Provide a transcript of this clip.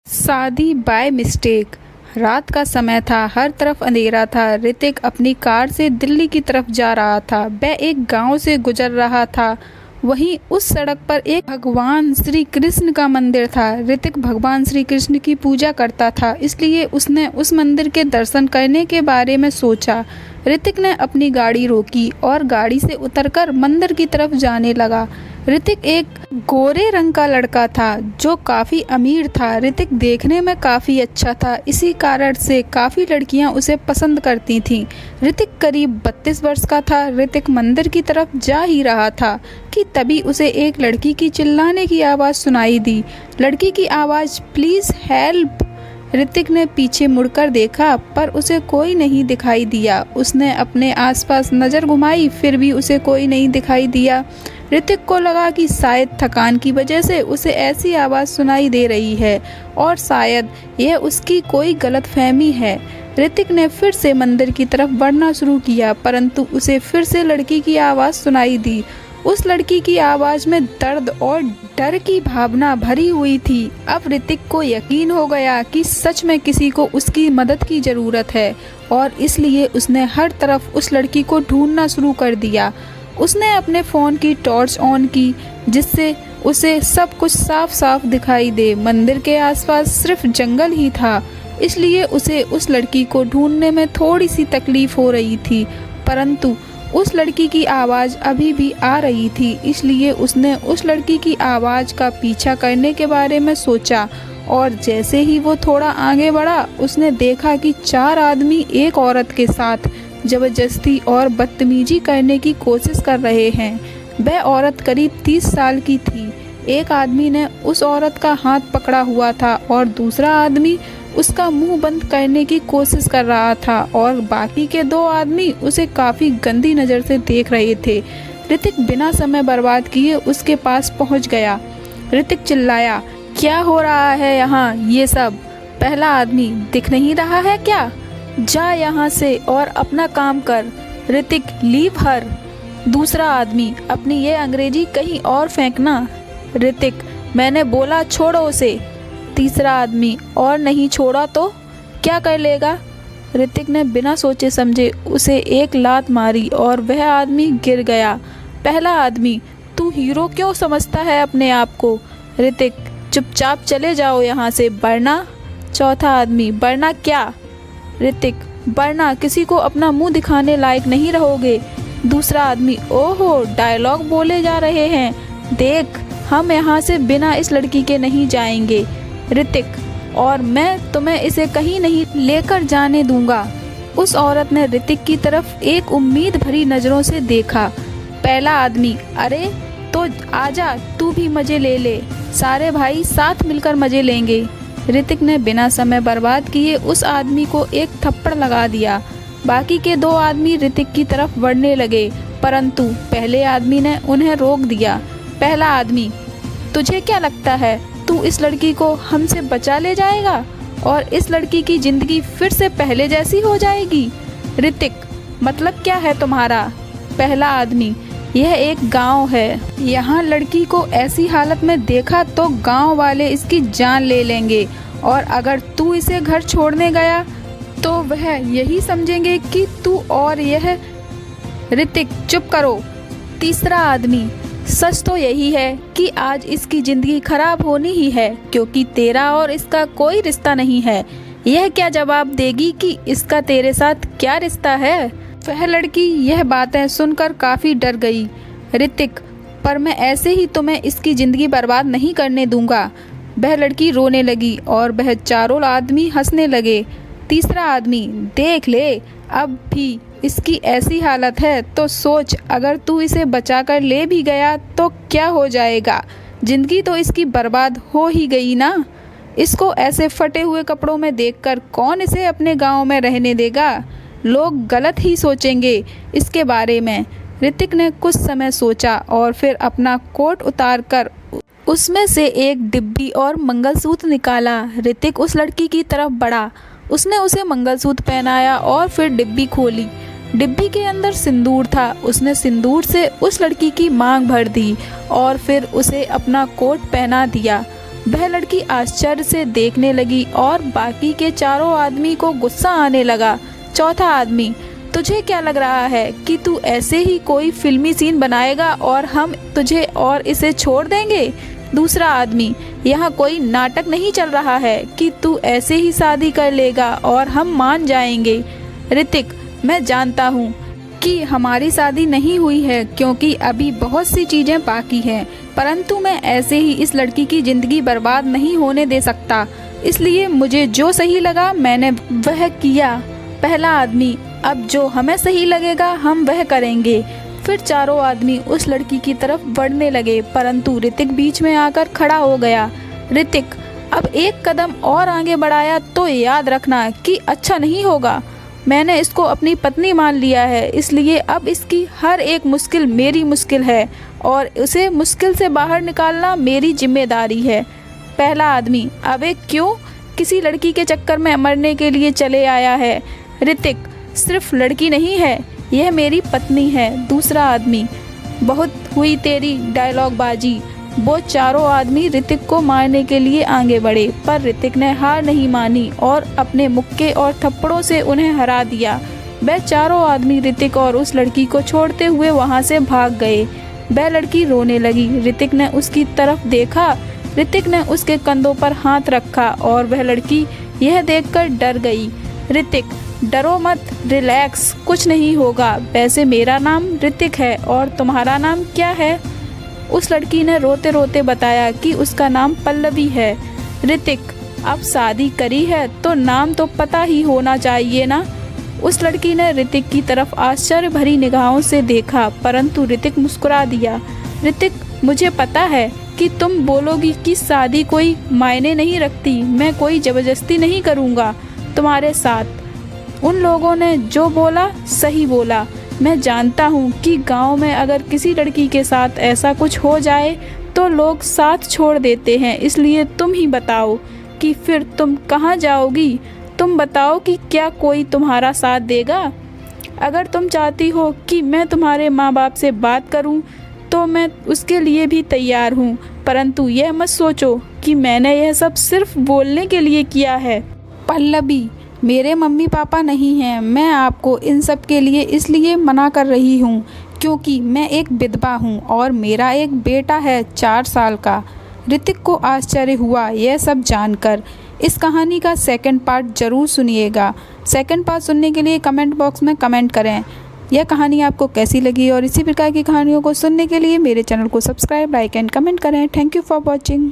शादी by mistake. रात का समय था, हर तरफ अंधेरा था। ऋतिक अपनी कार से दिल्ली की तरफ जा रहा था। वह एक गांव से गुजर रहा था। वहीं उस सड़क पर एक भगवान श्री कृष्ण का मंदिर था। ऋतिक भगवान श्री कृष्ण की पूजा करता था, इसलिए उसने उस मंदिर के दर्शन करने के बारे में सोचा। ऋतिक ने अपनी गाड़ी रोकी और गाड़ी से उतरकर मंदिर की तरफ जाने लगा। ऋतिक एक गोरे रंग का लड़का था जो काफ़ी अमीर था। ऋतिक देखने में काफ़ी अच्छा था, इसी कारण से काफ़ी लड़कियां उसे पसंद करती थीं। ऋतिक करीब 32 वर्ष का था। ऋतिक मंदिर की तरफ जा ही रहा था कि तभी उसे एक लड़की की चिल्लाने की आवाज़ सुनाई दी। लड़की की आवाज़, प्लीज़ हेल्प। ऋतिक ने पीछे मुड़कर देखा पर उसे कोई नहीं दिखाई दिया। उसने अपने आसपास नज़र घुमाई, फिर भी उसे कोई नहीं दिखाई दिया। ऋतिक को लगा कि शायद थकान की वजह से उसे ऐसी आवाज़ सुनाई दे रही है और शायद यह उसकी कोई गलतफहमी है। ऋतिक ने फिर से मंदिर की तरफ बढ़ना शुरू किया, परंतु उसे फिर से लड़की की आवाज़ सुनाई दी। उस लड़की की आवाज़ में दर्द और डर की भावना भरी हुई थी। अब ऋतिक को यकीन हो गया कि सच में किसी को उसकी मदद की ज़रूरत है और इसलिए उसने हर तरफ उस लड़की को ढूंढना शुरू कर दिया। उसने अपने फ़ोन की टॉर्च ऑन की, जिससे उसे सब कुछ साफ साफ दिखाई दे। मंदिर के आसपास सिर्फ जंगल ही था, इसलिए उसे उस लड़की को ढूंढने में थोड़ी सी तकलीफ हो रही थी, परंतु उस लड़की की आवाज़ अभी भी आ रही थी। इसलिए उसने उस लड़की की आवाज़ का पीछा करने के बारे में सोचा और जैसे ही वो थोड़ा आगे बढ़ा, उसने देखा कि 4 आदमी एक औरत के साथ ज़बरदस्ती और बदतमीजी करने की कोशिश कर रहे हैं। वह औरत करीब 30 साल की थी। एक आदमी ने उस औरत का हाथ पकड़ा हुआ था और दूसरा आदमी उसका मुंह बंद करने की कोशिश कर रहा था और बाकी के 2 आदमी उसे काफ़ी गंदी नज़र से देख रहे थे। ऋतिक बिना समय बर्बाद किए उसके पास पहुंच गया। ऋतिक चिल्लाया, क्या हो रहा है यहाँ ये सब? पहला आदमी, दिख नहीं रहा है क्या? जा यहाँ से और अपना काम कर। Hrithik, leave her. दूसरा आदमी, अपनी ये अंग्रेजी कहीं और फेंकना। ऋतिक, मैंने बोला छोड़ो उसे। तीसरा आदमी, और नहीं छोड़ा तो क्या कर लेगा? ऋतिक ने बिना सोचे समझे उसे एक लात मारी और वह आदमी गिर गया। पहला आदमी, तू हीरो क्यों समझता है अपने आप को? ऋतिक, चुपचाप चले जाओ यहाँ से, वरना। चौथा आदमी, वरना क्या? ऋतिक, वरना किसी को अपना मुंह दिखाने लायक नहीं रहोगे। दूसरा आदमी, ओहो, डायलॉग बोले जा रहे हैं। देख, हम यहाँ से बिना इस लड़की के नहीं जाएंगे। ऋतिक, और मैं तुम्हें इसे कहीं नहीं लेकर जाने दूंगा। उस औरत ने ऋतिक की तरफ एक उम्मीद भरी नज़रों से देखा। पहला आदमी, अरे तो आजा, तू भी मज़े ले ले, सारे भाई साथ मिलकर मज़े लेंगे। ऋतिक ने बिना समय बर्बाद किए उस आदमी को एक थप्पड़ लगा दिया। बाकी के 2 आदमी ऋतिक की तरफ बढ़ने लगे, परंतु पहले आदमी ने उन्हें रोक दिया। पहला आदमी, तुझे क्या लगता है तू इस लड़की को हमसे बचा ले जाएगा और इस लड़की की ज़िंदगी फिर से पहले जैसी हो जाएगी? ऋतिक, मतलब क्या है तुम्हारा? पहला आदमी, यह एक गांव है। यहाँ लड़की को ऐसी हालत में देखा तो गांव वाले इसकी जान ले लेंगे और अगर तू इसे घर छोड़ने गया तो वह यही समझेंगे कि तू और यह। ऋतिक, चुप करो। तीसरा आदमी, सच तो यही है कि आज इसकी ज़िंदगी खराब होनी ही है, क्योंकि तेरा और इसका कोई रिश्ता नहीं है। यह क्या जवाब देगी कि इसका तेरे साथ क्या रिश्ता है? वह लड़की यह बातें सुनकर काफ़ी डर गई। ऋतिक, पर मैं ऐसे ही तुम्हें इसकी ज़िंदगी बर्बाद नहीं करने दूंगा। वह लड़की रोने लगी और वह चारों आदमी हंसने लगे। तीसरा आदमी, देख ले, अब भी इसकी ऐसी हालत है तो सोच, अगर तू इसे बचा कर ले भी गया तो क्या हो जाएगा? ज़िंदगी तो इसकी बर्बाद हो ही गई ना। इसको ऐसे फटे हुए कपड़ों में देखकर कौन इसे अपने गांव में रहने देगा? लोग गलत ही सोचेंगे इसके बारे में। ऋतिक ने कुछ समय सोचा और फिर अपना कोट उतारकर उसमें से एक डिब्बी और मंगलसूत्र निकाला। ऋतिक उस लड़की की तरफ बढ़ा। उसने उसे मंगलसूत्र पहनाया और फिर डिब्बी खोली। डिब्बी के अंदर सिंदूर था। उसने सिंदूर से उस लड़की की मांग भर दी और फिर उसे अपना कोट पहना दिया। वह लड़की आश्चर्य से देखने लगी और बाकी के चारों आदमी को गुस्सा आने लगा। चौथा आदमी, तुझे क्या लग रहा है कि तू ऐसे ही कोई फिल्मी सीन बनाएगा और हम तुझे और इसे छोड़ देंगे? दूसरा आदमी, यहाँ कोई नाटक नहीं चल रहा है कि तू ऐसे ही शादी कर लेगा और हम मान जाएंगे। ऋतिक, मैं जानता हूँ कि हमारी शादी नहीं हुई है क्योंकि अभी बहुत सी चीज़ें बाकी हैं, परंतु मैं ऐसे ही इस लड़की की ज़िंदगी बर्बाद नहीं होने दे सकता, इसलिए मुझे जो सही लगा मैंने वह किया। पहला आदमी, अब जो हमें सही लगेगा हम वह करेंगे। फिर चारों आदमी उस लड़की की तरफ बढ़ने लगे, परंतु ऋतिक बीच में आकर खड़ा हो गया। ऋतिक, अब एक कदम और आगे बढ़ाया तो याद रखना कि अच्छा नहीं होगा। मैंने इसको अपनी पत्नी मान लिया है, इसलिए अब इसकी हर एक मुश्किल मेरी मुश्किल है और उसे मुश्किल से बाहर निकालना मेरी जिम्मेदारी है। पहला आदमी, अबे क्यों किसी लड़की के चक्कर में मरने के लिए चले आया है? ऋतिक, सिर्फ लड़की नहीं है, यह मेरी पत्नी है। दूसरा आदमी, बहुत हुई तेरी डायलॉग बाजी। वो चारों आदमी ऋतिक को मारने के लिए आगे बढ़े, पर ऋतिक ने हार नहीं मानी और अपने मुक्के और थप्पड़ों से उन्हें हरा दिया। वह चारों आदमी ऋतिक और उस लड़की को छोड़ते हुए वहां से भाग गए। वह लड़की रोने लगी। ऋतिक ने उसकी तरफ देखा। ऋतिक ने उसके कंधों पर हाथ रखा और वह लड़की यह देखकर डर गई। ऋतिक, डरो मत, रिलैक्स, कुछ नहीं होगा। वैसे मेरा नाम ऋतिक है और तुम्हारा नाम क्या है? उस लड़की ने रोते रोते बताया कि उसका नाम पल्लवी है। ऋतिक, अब शादी करी है तो नाम तो पता ही होना चाहिए ना? उस लड़की ने ऋतिक की तरफ आश्चर्य भरी निगाहों से देखा, परंतु ऋतिक मुस्कुरा दिया। ऋतिक, मुझे पता है कि तुम बोलोगी कि शादी कोई मायने नहीं रखती, मैं कोई ज़बरदस्ती नहीं करूँगा तुम्हारे साथ। उन लोगों ने जो बोला सही बोला। मैं जानता हूँ कि गांव में अगर किसी लड़की के साथ ऐसा कुछ हो जाए तो लोग साथ छोड़ देते हैं, इसलिए तुम ही बताओ कि फिर तुम कहाँ जाओगी? तुम बताओ कि क्या कोई तुम्हारा साथ देगा? अगर तुम चाहती हो कि मैं तुम्हारे माँ बाप से बात करूँ तो मैं उसके लिए भी तैयार हूँ, परंतु यह मत सोचो कि मैंने यह सब सिर्फ बोलने के लिए किया है। पल्लवी, मेरे मम्मी पापा नहीं हैं, मैं आपको इन सब के लिए इसलिए मना कर रही हूँ क्योंकि मैं एक विधवा हूँ और मेरा एक बेटा है 4 साल का। ऋतिक को आश्चर्य हुआ यह सब जानकर। इस कहानी का सेकंड पार्ट ज़रूर सुनिएगा। सेकंड पार्ट सुनने के लिए कमेंट बॉक्स में कमेंट करें यह कहानी आपको कैसी लगी, और इसी प्रकार की कहानियों को सुनने के लिए मेरे चैनल को सब्सक्राइब, लाइक एंड कमेंट करें। Thank you for watching.